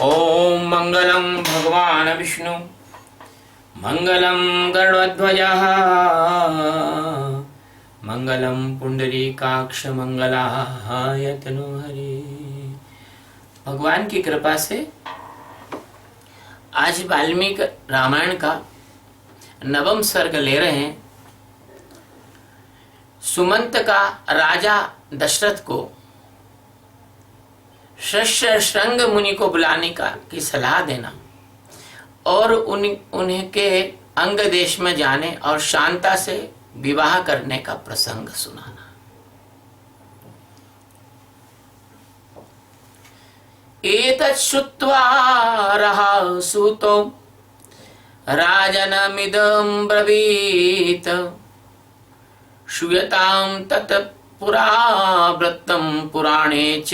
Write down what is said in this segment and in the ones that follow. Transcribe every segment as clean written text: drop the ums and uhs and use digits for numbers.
ओम मंगलम भगवान विष्णु मंगलम गरुड़ध्वजः मंगलम पुंडरीकाक्ष मंगलाय तनोहरि। भगवान की कृपा से आज वाल्मीकि रामायण का 9वां सर्ग ले रहे हैं। सुमंत का राजा दशरथ को शृंग मुनि को बुलाने की सलाह देना और उनके अंग देश में जाने और शांता से विवाह करने का प्रसंग सुनाना। एतत् श्रुत्वा सूतो राजनमिदं ब्रवीत श्रूयतां तत् पुरा वृत्तं पुराणे च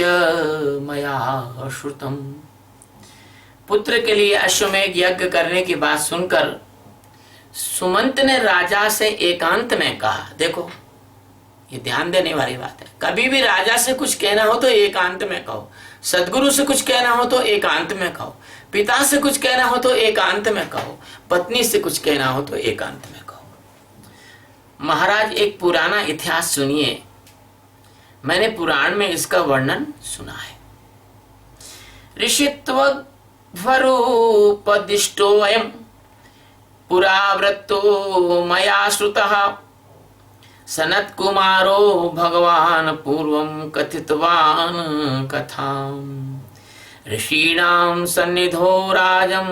मया श्रुतम्। पुत्र के लिए अश्वमेध यज्ञ करने की बात सुनकर सुमंत ने राजा से एकांत में कहा। देखो, ये ध्यान देने वाली बात है। कभी भी राजा से कुछ कहना हो तो एकांत में कहो, सदगुरु से कुछ कहना हो तो एकांत में कहो, पिता से कुछ कहना हो तो एकांत में कहो, पत्नी से कुछ कहना हो तो एकांत में कहो। महाराज, एक पुराना इतिहास सुनिए। मैंने पुराण में इसका वर्णन सुना है। ऋषित्वरूपदिष्टोऽयं पुरावृत्तो मया श्रुतः सनत्कुमारो भगवान् पूर्वं कथितवान् कथाम्। ऋषीणां सन्निधो राजं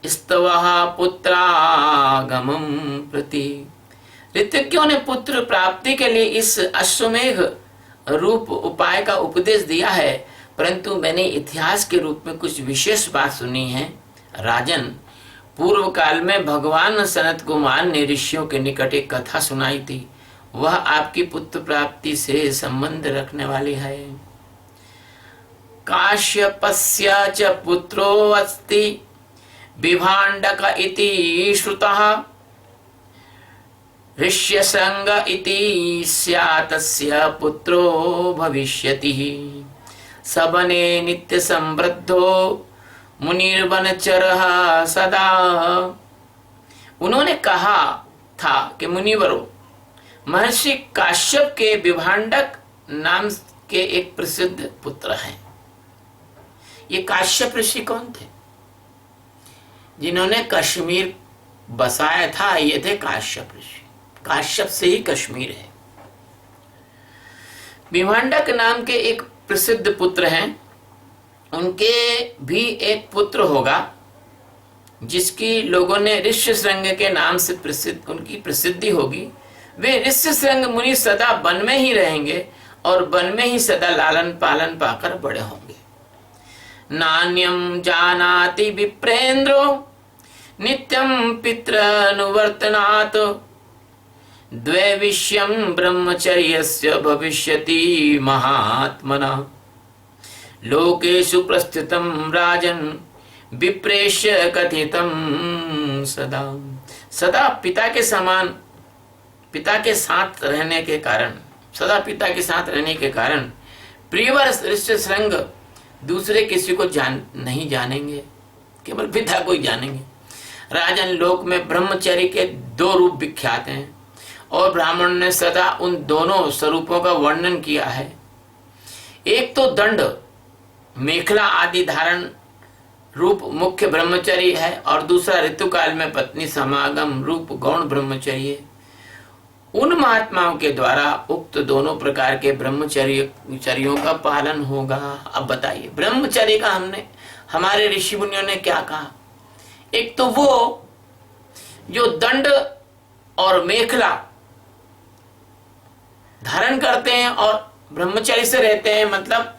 स्तवः पुत्रागमं प्रति। ऋतज्ञों ने पुत्र प्राप्ति के लिए इस अश्वमेघ रूप उपाय का उपदेश दिया है, परंतु मैंने इतिहास के रूप में कुछ विशेष बात सुनी है। राजन, पूर्व काल में भगवान सनत कुमार ने ऋषियों के निकट एक कथा सुनाई थी। वह आपकी पुत्र प्राप्ति से संबंध रखने वाली है। काश्यपस्य च पुत्रो अस्ति विभाण्डक इति श्रुतः ऋष्यशृंग इति स्यातस्य पुत्रो भविष्यति। सबने नित्य समृद्धो मुनिर्वनचरः सदा। उन्होंने कहा था कि मुनिवरों, महर्षि काश्यप के विभाण्डक नाम के एक प्रसिद्ध पुत्र हैं। ये काश्यप ऋषि कौन थे? जिन्होंने कश्मीर बसाया था, ये थे काश्यप ऋषि। काश्यप से ही कश्मीर है। विभाण्डक नाम के एक प्रसिद्ध पुत्र हैं। उनके भी एक पुत्र होगा जिसकी लोगों ने ऋष्यशृंग के नाम से उनकी प्रसिद्धि होगी। वे ऋष्यशृंग मुनि सदा वन में ही रहेंगे और वन में ही सदा लालन पालन पाकर बड़े होंगे। नान्यम जानाति विप्रेंद्रो नित्यं पितृनुवर्तनात् द्वैविष्यं ब्रह्मचर्यस्य भविष्यति महात्मना। लोकेषु प्रस्थितं राजन् विप्रेष्य कथितं सदा। सदा पिता के समान, पिता के साथ रहने के कारण, सदा पिता के साथ रहने के कारण प्रियवर ऋष्यशृंग दूसरे किसी को नहीं जानेंगे, केवल पिता को ही जानेंगे। राजन, लोक में ब्रह्मचर्य के 2 रूप विख्यात हैं और ब्राह्मण ने सदा उन दोनों स्वरूपों का वर्णन किया है। एक तो दंड मेखला आदि धारण रूप मुख्य ब्रह्मचर्य है और दूसरा ऋतुकाल में पत्नी समागम रूप गौण ब्रह्मचर्य। उन महात्माओं के द्वारा उक्त दोनों प्रकार के ब्रह्मचर्यों का पालन होगा। अब बताइए, ब्रह्मचर्य का हमारे ऋषि मुनियों ने क्या कहा? एक तो वो जो दंड और मेखला धारण करते हैं और ब्रह्मचर्य से रहते हैं, मतलब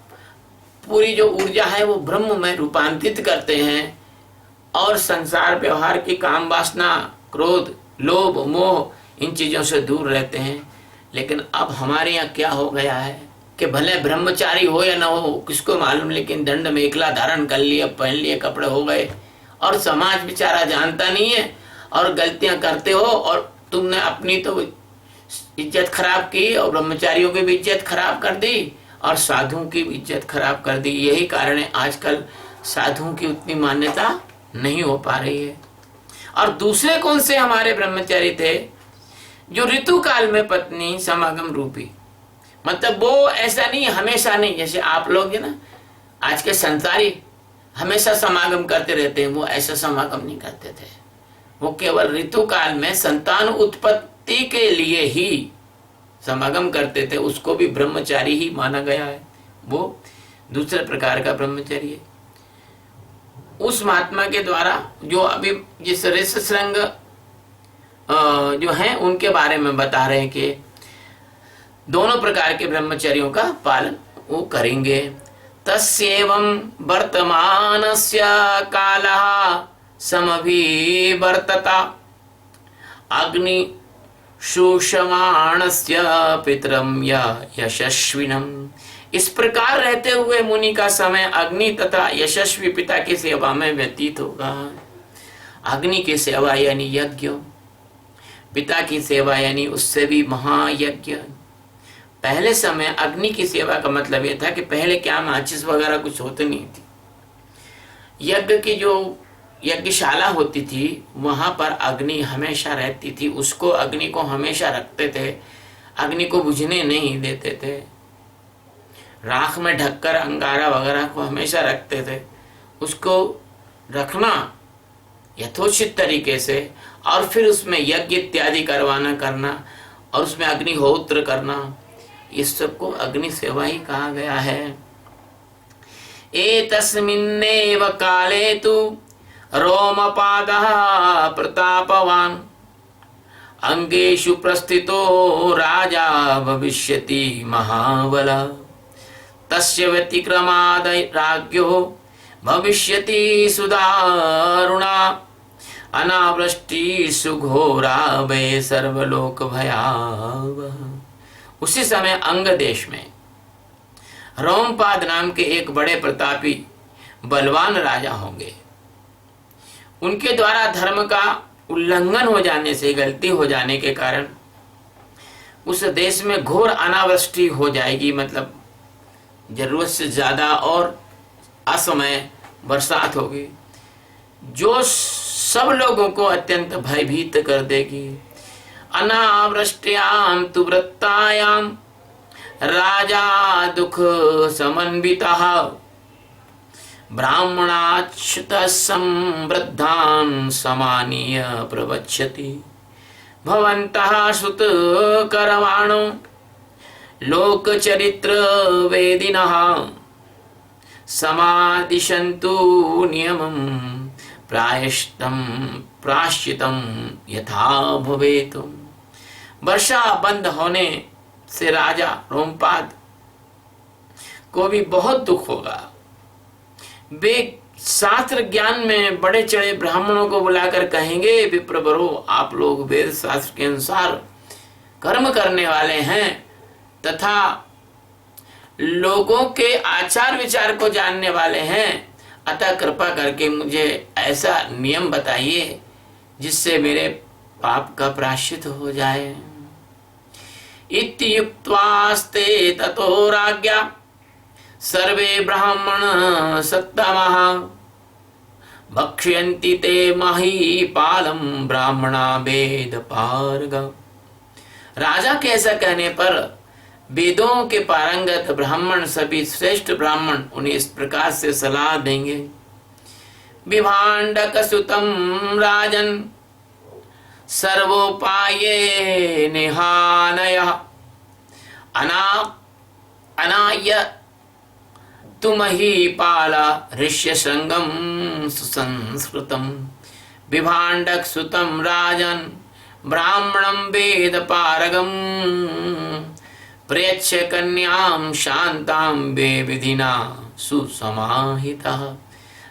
पूरी जो ऊर्जा है वो ब्रह्म में रूपांतरित करते हैं और संसार व्यवहार की काम वासना, क्रोध, लोभ, मोह, इन चीजों से दूर रहते हैं। लेकिन अब हमारे यहाँ क्या हो गया है कि भले ब्रह्मचारी हो या ना हो किसको मालूम, लेकिन दंड मेखला धारण कर लिया, पहन लिए, कपड़े हो गए और समाज बेचारा जानता नहीं है और गलतियां करते हो और तुमने अपनी तो इज्जत खराब की और ब्रह्मचारियों की भी इज्जत खराब कर दी और साधुओं की इज्जत खराब कर दी। यही कारण है आजकल साधुओं की उतनी मान्यता नहीं हो पा रही है। और दूसरे कौन से हमारे ब्रह्मचारी थे, जो ऋतु काल में पत्नी समागम रूपी, मतलब वो ऐसा नहीं, हमेशा नहीं, जैसे आप लोग है ना आज के संसारी हमेशा समागम करते रहते हैं, वो ऐसा समागम नहीं करते थे। वो केवल ऋतु काल में संतान उत्पत्ति के लिए ही समागम करते थे, उसको भी ब्रह्मचारी ही माना गया है। वो दूसरे प्रकार का ब्रह्मचारी है। उस महात्मा के द्वारा जो अभी जिस ऋष्यशृंग जो हैं उनके बारे में बता रहे हैं कि दोनों प्रकार के ब्रह्मचर्यों का पालन वो करेंगे। तस्येवं वर्तमानस्य कालः समभिवर्तता अग्नि शोषमाणस्य पितरम यशस्विनम। इस प्रकार रहते हुए मुनि का समय अग्नि तथा यशस्वी पिता की सेवा में व्यतीत होगा। अग्नि की सेवा यानी यज्ञ, पिता की सेवा यानी उससे भी महायज्ञ। पहले समय अग्नि की सेवा का मतलब यह था कि पहले क्या माचिस वगैरह कुछ होती नहीं थी। यज्ञ की जो यज्ञशाला होती थी वहां पर अग्नि हमेशा रहती थी, उसको अग्नि को हमेशा रखते थे, अग्नि को बुझने नहीं देते थे, राख में ढककर अंगारा वगैरह को हमेशा रखते थे। उसको रखना यथोचित तरीके से और फिर उसमें यज्ञ इत्यादि करना और उसमें अग्निहोत्र करना, इस सबको अग्नि सेवा ही कहा गया है। एतस्मिन्नेव काले तु रोमपादः प्रतापवान् अंगेषु प्रस्थितो राजा भविष्यति महाबलः। तस्य व्यतिक्रमाद राज्ञो भविष्यति सुदारुणा अनावृष्टि सुघोरा वै सर्वलोक भयावह। उसी समय अंग देश में रोमपाद नाम के एक बड़े प्रतापी बलवान राजा होंगे। उनके द्वारा धर्म का उल्लंघन हो जाने से, गलती हो जाने के कारण उस देश में घोर अनावृष्टि हो जाएगी, मतलब जरूरत से ज्यादा और असमय बरसात होगी, जो सब लोगों को अत्यंत भयभीत कर देगी। अनावृष्ट्याम तु वृत्तायाम राजा दुख समन्वितः ब्राह्मणाच्युतः समृद्धान् समानीय प्रवक्ष्यति। भवन्तः श्रुतकरवाणो लोकचरित्र वेदिनः समादिशन्तु नियमं प्रायश्चितं यथा भवेत्। वर्षा बंद होने से राजा रोमपाद को भी बहुत दुख होगा। वे शास्त्र ज्ञान में बड़े चढ़े ब्राह्मणों को बुलाकर कहेंगे, विप्रवरो आप लोग वेद शास्त्र के अनुसार कर्म करने वाले हैं तथा लोगों के आचार विचार को जानने वाले हैं, अतः कृपा करके मुझे ऐसा नियम बताइए जिससे मेरे पाप का प्रायश्चित हो जाए। इत्युक्त्वास्ते ततो राज्ञा सर्वे ब्राह्मण सत्तमः भक्ष्यन्ति ते महीपालम ब्राह्मणा वेद पारग। राजा के ऐसा कहने पर वेदों के पारंगत ब्राह्मण, सभी श्रेष्ठ ब्राह्मण उन्हें इस प्रकार से सलाह देंगे। विभाण्डक सुतम राजन सर्वोपाये निहानयः अनाय तुमहीपाल ऋष्यशृंगम सुसंस्कृतम। विभाण्डक सुतम राजन ब्राह्मणं वेद पारगम प्रेक्ष्य कन्यां शांतां वे विधिना सुसमाहितः।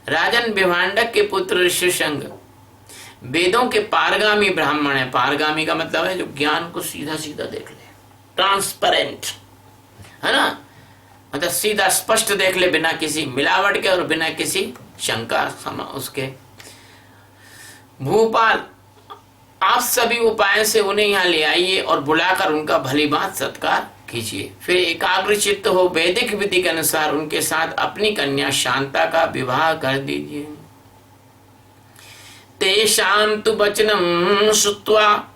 राजन विभाण्डक के पुत्र ऋष्यशृंग वेदों के पारगामी ब्राह्मण है। पारगामी का मतलब है जो ज्ञान को सीधा सीधा देख ले, ट्रांसपेरेंट है ना, मतलब सीधा स्पष्ट देख ले, बिना किसी मिलावट के और बिना किसी शंका उसके। भूपाल आप सभी उपायों से उन्हें यहाँ ले आइए और बुलाकर उनका भली बात सत्कार कीजिए। फिर एकाग्र चित्त हो वैदिक विधि के अनुसार उनके साथ अपनी कन्या शांता का विवाह कर दीजिए। तेषां तु वचनं श्रुत्वा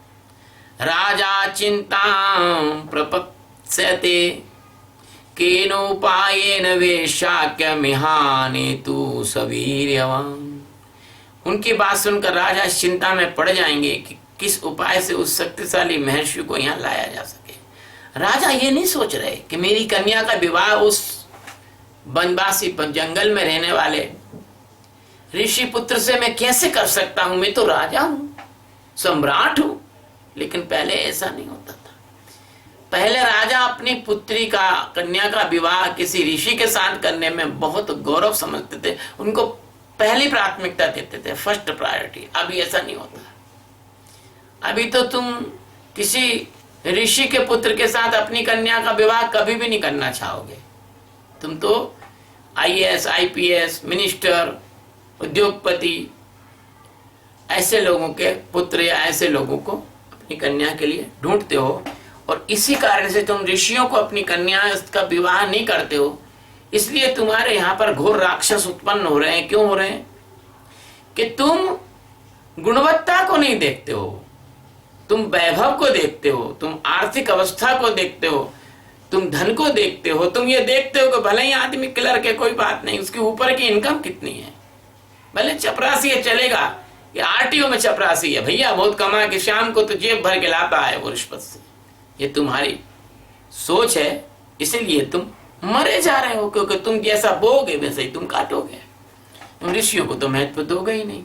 राजा चिंतां प्रपत्स्यते केनोपायेन वेश्याक्यमिहाने तु सवीर्यवान्। उनकी बात सुनकर राजा चिंता में पड़ जाएंगे कि किस उपाय से उस शक्तिशाली महर्षि को यहाँ लाया जा सके। राजा ये नहीं सोच रहे कि मेरी कन्या का विवाह उस वनवासी जंगल में रहने वाले ऋषि पुत्र से मैं कैसे कर सकता हूं, मैं तो राजा हूं, सम्राट हूं। लेकिन पहले ऐसा नहीं होता था। पहले राजा अपनी पुत्री का कन्या का विवाह किसी ऋषि के साथ करने में बहुत गौरव समझते थे, उनको पहली प्राथमिकता देते थे, फर्स्ट प्रायोरिटी। अभी ऐसा नहीं होता। अभी तो तुम किसी ऋषि के पुत्र के साथ अपनी कन्या का विवाह कभी भी नहीं करना चाहोगे। तुम तो IAS, IPS, मिनिस्टर, उद्योगपति ऐसे लोगों के पुत्र या ऐसे लोगों को अपनी कन्या के लिए ढूंढते हो, और इसी कारण से तुम ऋषियों को अपनी कन्या का विवाह नहीं करते हो। इसलिए तुम्हारे यहाँ पर घोर राक्षस उत्पन्न हो रहे हैं। क्यों हो रहे हैं? कि तुम गुणवत्ता को नहीं देखते हो, तुम वैभव को देखते हो, तुम आर्थिक अवस्था को देखते हो, तुम धन को देखते हो। तुम ये देखते हो कि भले ही आदमी क्लर्क है, कोई बात नहीं, उसके ऊपर की इनकम कितनी है। भले चपरासी है चलेगा, ये RTO में चपरासी है भैया, बहुत कमा के शाम को तो जेब भर के लाता है वो रिश्वत से। ये तुम्हारी सोच है, इसीलिए तुम मरे जा रहे हो, क्योंकि तुम जैसा बोगे वैसे ही तुम काटोगे। तुम ऋषियों को तो महत्व दोगे ही नहीं।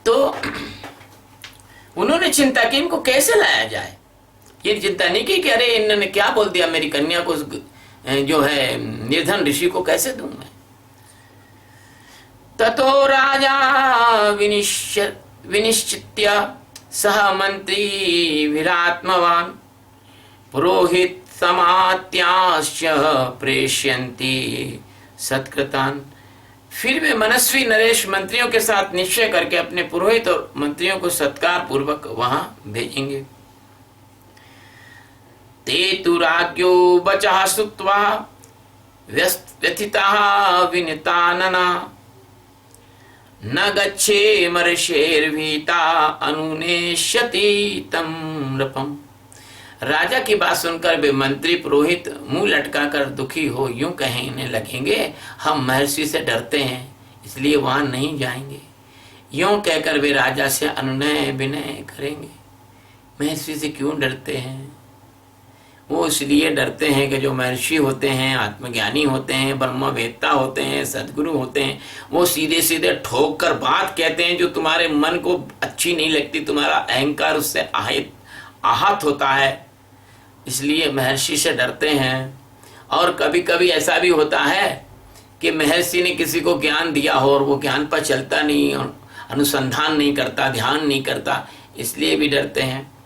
तो उन्होंने चिंता की इनको कैसे लाया जाए। ये चिंता नहीं की कि अरे इन्होंने क्या बोल दिया, मेरी कन्या को जो है निर्धन ऋषि को कैसे दूं मैं। ततो राजा विनिश्चित्य सह मंत्री विरात्मवान पुरोहित समात्याश्च प्रेष्यन्ति सत्कृतान्। फिर वे मनस्वी नरेश मंत्रियों के साथ निश्चय करके अपने पुरोहित और मंत्रियों को सत्कार पूर्वक वहां भेजेंगे। ते तु राज्ञो वचः श्रुत्वा व्यथिताः विनितानना न गच्छे मर्षेर्भीता अनुनेष्यति तं नृपम्। राजा की बात सुनकर वे मंत्री पुरोहित मुंह लटकाकर दुखी हो यूं कहने लगेंगे, हम महर्षि से डरते हैं इसलिए वहां नहीं जाएंगे। यूं कहकर वे राजा से अनुनय विनय करेंगे। महर्षि से क्यों डरते हैं? वो इसलिए डरते हैं कि जो महर्षि होते हैं, आत्मज्ञानी होते हैं, ब्रह्मवेत्ता होते हैं, सद्गुरु होते हैं, वो सीधे सीधे ठोक कर बात कहते हैं जो तुम्हारे मन को अच्छी नहीं लगती, तुम्हारा अहंकार उससे आहत होता है, इसलिए महर्षि से डरते हैं। और कभी कभी ऐसा भी होता है कि महर्षि ने किसी को ज्ञान दिया हो और वो ज्ञान पर चलता नहीं, अनुसंधान नहीं करता, ध्यान नहीं करता, इसलिए भी डरते हैं।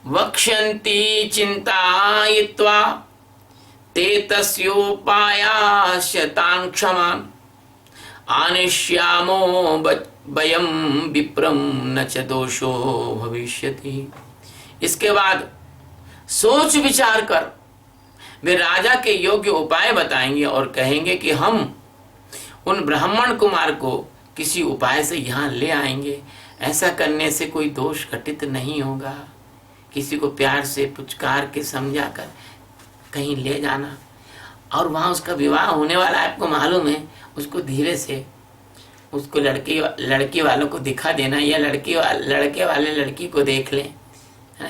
वक्ष्यन्ति चिंतायित्वा ते तस्योपायास्यतान् क्षमान् आनिष्यामो वयं विप्रं न च दोषो भविष्यति। इसके बाद सोच विचार कर वे राजा के योग्य उपाय बताएंगे और कहेंगे कि हम उन ब्राह्मण कुमार को किसी उपाय से यहाँ ले आएंगे। ऐसा करने से कोई दोष घटित नहीं होगा। किसी को प्यार से पुचकार के समझा कर कहीं ले जाना, और वहाँ उसका विवाह होने वाला है, आपको मालूम है, उसको धीरे से उसको लड़की वालों को दिखा देना, या लड़के वाले लड़की को देख लें।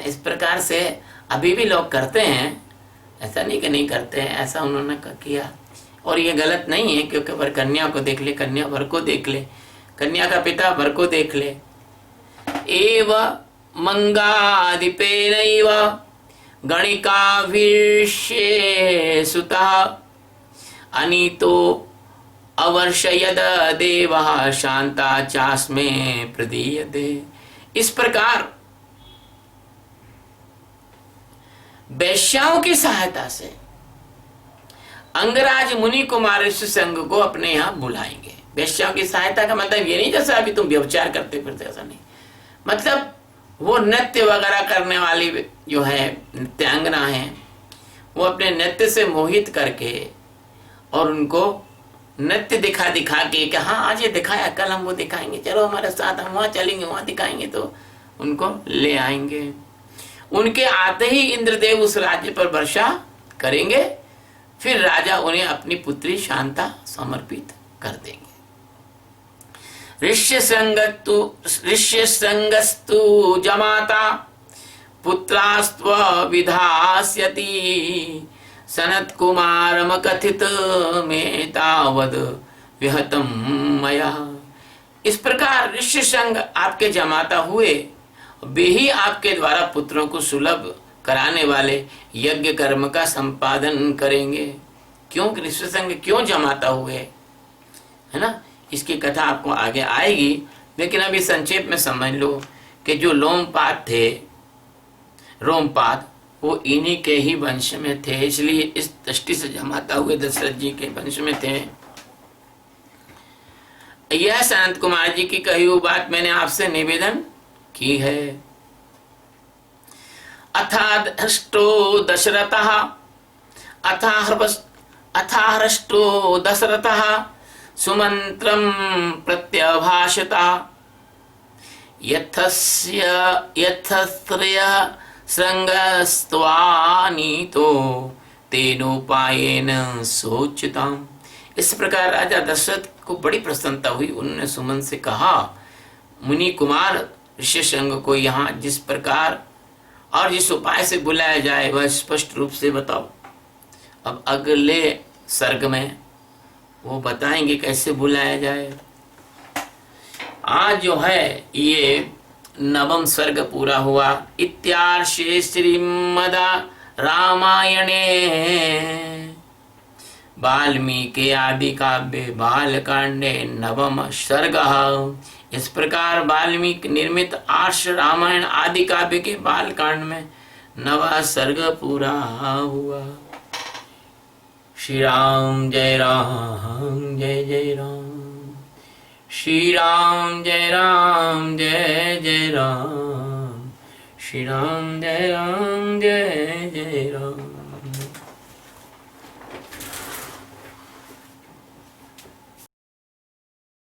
इस प्रकार से अभी भी लोग करते हैं, ऐसा नहीं कि नहीं करते हैं, ऐसा उन्होंने किया। और ये गलत नहीं है, क्योंकि वर कन्या को देख ले, कन्या वर को देख ले, कन्या का पिता वर को देख ले। एव मंगाधिपेनैव गणिकाभिषे सुतः अनीतो अवर्षयद देवः शांता चास्मे प्रदीयते। इस प्रकार वैश्याओं की सहायता से अंगराज मुनि कुमार ऋषि संघ को अपने यहाँ बुलाएंगे। वैश्याओं की सहायता का मतलब ये नहीं जैसे अभी तुम व्यभिचार करते फिरते, ऐसा नहीं। मतलब वो नृत्य वगैरह करने वाली जो है नृत्यांगना है, वो अपने नृत्य से मोहित करके और उनको नृत्य दिखा दिखा के कि हाँ आज ये दिखाया, कल हम वो दिखाएंगे, चलो हमारे साथ, हम वहां चलेंगे, वहां दिखाएंगे, तो उनको ले आएंगे। उनके आते ही इंद्रदेव उस राज्य पर वर्षा करेंगे, फिर राजा उन्हें अपनी पुत्री शांता समर्पित कर देंगे। ऋष्यशृंगस्तु जमाता पुत्रास्त्व विधास्यति सनत कुमारम कथित में तावद विहतम मया। इस प्रकार ऋष्यशृंग आपके जमाता हुए, वे ही आपके द्वारा पुत्रों को सुलभ कराने वाले यज्ञ कर्म का संपादन करेंगे। क्यों ऋष्यशृंग क्यों जमाता हुए, है ना, इसकी कथा आपको आगे आएगी, लेकिन अभी संक्षेप में समझ लो कि जो लोमपाद थे, रोमपाद, वो इन्हीं के ही वंश में थे, इसलिए इस दृष्टि से जमाता हुए दशरथ जी के वंश में थे। यह सनत कुमार जी की कही हुई बात मैंने आपसे निवेदन की है। अथाहृष्टो दशरथः अथाहृष्टो दशरथः सुमंत्रं प्रत्यभाषता यथस्त्रय श्रृंगस्त्वानीतो तेनोपायेन सोचिताम्। इस प्रकार राजा दशरथ को बड़ी प्रसन्नता हुई। उन्होंने सुमन से कहा, मुनि कुमार ऋष्यशृंग को यहाँ जिस प्रकार और जिस उपाय से बुलाया जाए वह स्पष्ट रूप से बताओ। अब अगले सर्ग में वो बताएंगे कैसे बुलाया जाए। आज जो है ये 9वां सर्ग पूरा हुआ। इत्यार्षे श्रीमद् रामायणे वाल्मीकि आदि काव्ये बालकांडे 9वां सर्गः। इस प्रकार वाल्मीकि निर्मित आर्ष रामायण आदि काव्य के बालकांड में 9वां सर्ग पूरा हुआ। श्री राम जय राम जय जय राम, श्री राम जय राम जय जय राम, श्री राम जय जय राम।